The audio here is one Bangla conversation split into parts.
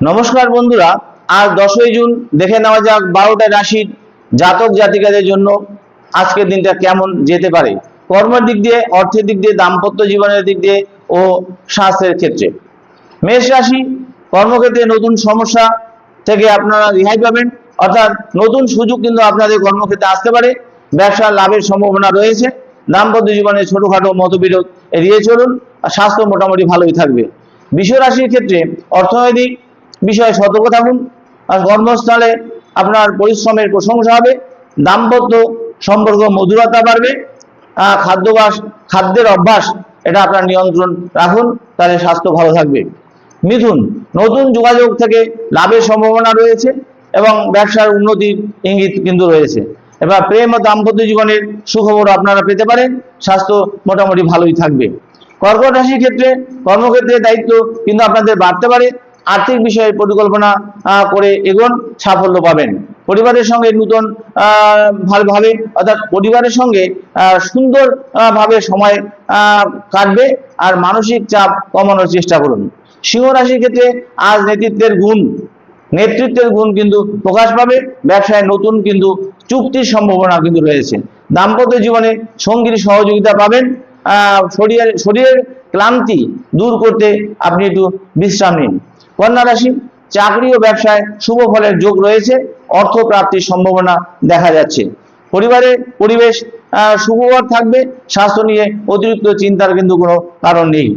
নমস্কার বন্ধুরা, আজ 10ই জুন দেখে নেওয়া যাক 12টা রাশির জাতক জাতিকাদের জন্য আজকের দিনটা কেমন যেতে পারে কর্মের দিক দিয়ে, অর্থের দিক দিয়ে, দাম্পত্য জীবনের দিক দিয়ে ও স্বাস্থ্যের ক্ষেত্রে। মেষ রাশি, কর্মক্ষেত্রে নতুন সমস্যা থেকে আপনারা রেহাই পাবেন, অর্থাৎ নতুন সুযোগ কিন্তু আপনাদের কর্মক্ষেত্রে আসতে পারে। ব্যবসার লাভের সম্ভাবনা রয়েছে। দাম্পত্য জীবনে ছোটখাটো মতবিরোধ এড়িয়ে চলুন, আর স্বাস্থ্য মোটামুটি ভালোই থাকবে। বৃষ রাশির ক্ষেত্রে অর্থনৈতিক বিষয়ে সতর্ক থাকুন, আর কর্মস্থলে আপনার পরিশ্রমের প্রশংসা হবে। দাম্পত্য সম্পর্ক মধুরতা বাড়বে। খাদ্যের অভ্যাস এটা আপনার নিয়ন্ত্রণ রাখুন, তাহলে স্বাস্থ্য ভালো থাকবে। মিথুন, নতুন যোগাযোগ থেকে লাভের সম্ভাবনা রয়েছে এবং ব্যবসার উন্নতির ইঙ্গিত কিন্তু রয়েছে। এবার প্রেম ও দাম্পত্য জীবনের সুখবর আপনারা পেতে পারেন। স্বাস্থ্য মোটামুটি ভালোই থাকবে। কর্কট রাশির ক্ষেত্রে কর্মক্ষেত্রে দায়িত্ব কিন্তু আপনাদের বাড়তে পারে। আর্থিক বিষয়ে পরিকল্পনা করে এগোন, সাফল্য পাবেন। পরিবারের সঙ্গে নতুন ভালোভাবে, অর্থাৎ পরিবারের সঙ্গে সুন্দর ভাবে সময় কাটবে, আর মানসিক চাপ কমানোর চেষ্টা করুন। সিংহ রাশির ক্ষেত্রে আজ নেতৃত্বের গুণ কিন্তু প্রকাশ পাবে। ব্যবসায় নতুন কিন্তু চুক্তির সম্ভাবনা কিন্তু রয়েছে। দাম্পত্য জীবনে সঙ্গীর সহযোগিতা পাবেন। শরীরের ক্লান্তি দূর করতে আপনি একটু বিশ্রাম নিন। কন্যা রাশি, চাকরি ও ব্যবসায় শুভ ফলের যোগ রয়েছে। অর্থ প্রাপ্তির সম্ভাবনা দেখা যাচ্ছে। পরিবারের পরিবেশ সুখকর থাকবে। স্বাস্থ্য নিয়ে অতিরিক্ত চিন্তার কিন্তু কোনো কারণ নেই।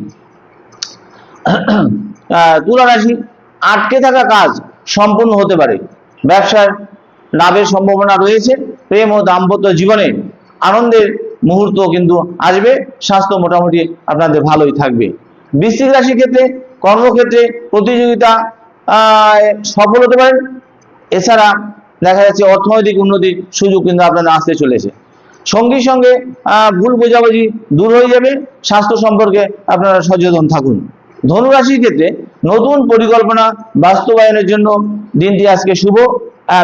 তুলা রাশি, আটকে থাকা কাজ সম্পূর্ণ হতে পারে। ব্যবসার লাভের সম্ভাবনা রয়েছে। প্রেম ও দাম্পত্য জীবনে আনন্দের মুহূর্ত কিন্তু আসবে। স্বাস্থ্য মোটামুটি আপনাদের ভালোই থাকবে। বৃশ্চিক রাশির ক্ষেত্রে কর্মক্ষেত্রে প্রতিযোগিতা সফল হতে পারেন। এছাড়া দেখা যাচ্ছে অর্থনৈতিক উন্নতির সুযোগ কিন্তু আপনাদের আসতে চলেছে। সঙ্গীর সঙ্গে ভুল বোঝাবুঝি দূর হয়ে যাবে। স্বাস্থ্য সম্পর্কে আপনারা সচেতন থাকুন। ধনু রাশির ক্ষেত্রে নতুন পরিকল্পনা বাস্তবায়নের জন্য দিনটি আজকে শুভ।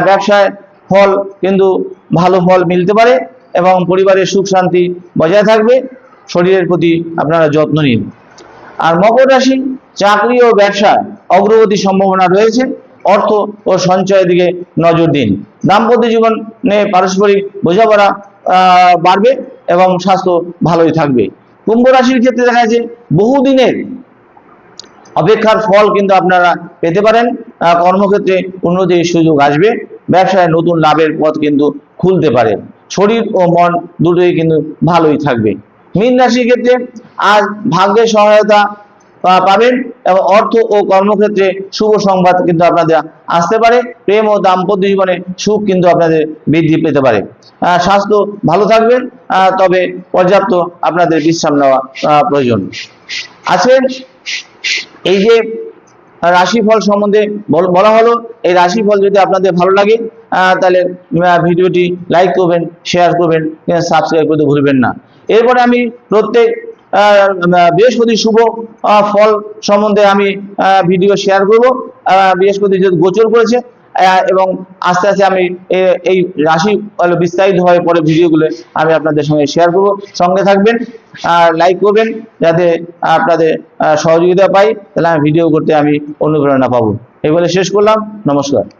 ব্যবসায় ফল কিন্তু ভালো ফল মিলতে পারে এবং পরিবারের সুখ শান্তি বজায় থাকবে। শরীরের প্রতি আপনারা যত্ন নিন। আর মকর রাশি, চাকরি ও ব্যবসায় অগ্রগতির সম্ভাবনা রয়েছে। অর্থ ও সঞ্চয়ের দিকে নজর দিন। দাম্পত্য জীবনে পারস্পরিক বোঝাপড়া বাড়বে এবং স্বাস্থ্য ভালোই থাকবে। কুম্ভ রাশির ক্ষেত্রে দেখা যাচ্ছে বহুদিনের অপেক্ষার ফল কিন্তু আপনারা পেতে পারেন। কর্মক্ষেত্রে উন্নতির সুযোগ আসবে। ব্যবসায় নতুন লাভের পথ কিন্তু খুলতে পারে। শরীর ও মন দুটোই কিন্তু ভালোই থাকবে। মীন রাশির ক্ষেত্রে আজ ভাগ্যের সহায়তা পাবেন এবং অর্থ ও কর্মক্ষেত্রে শুভ সংবাদ কিন্তু আপনাদের আসতে পারে। প্রেম ও দাম্পত্য জীবনে সুখ কিন্তু আপনাদের বৃদ্ধি পেতে পারে। স্বাস্থ্য ভালো থাকবে, তবে পর্যাপ্ত আপনাদের বিশ্রাম নেওয়া প্রয়োজন আছে। এই যে রাশিফল সম্বন্ধে বলা হলো, এই রাশিফল যদি আপনাদের ভালো লাগে তাহলে ভিডিওটি লাইক করবেন, শেয়ার করবেন, সাবস্ক্রাইব করতে ভুলবেন না। এরপরে আমি প্রত্যেক বৃহস্পতি শুভ ফল সম্বন্ধে আমি ভিডিও শেয়ার করব। বৃহস্পতি যদি গোচর করেছে এবং আস্তে আস্তে আমি এই রাশি বিস্তারিতভাবে পরে ভিডিওগুলো আমি আপনাদের সঙ্গে শেয়ার করব। সঙ্গে থাকবেন, লাইক করবেন, যাতে আপনাদের সহযোগিতা পাই, তাহলে আমি ভিডিও করতে আমি অনুপ্রেরণা পাবো। এই বলে শেষ করলাম। নমস্কার।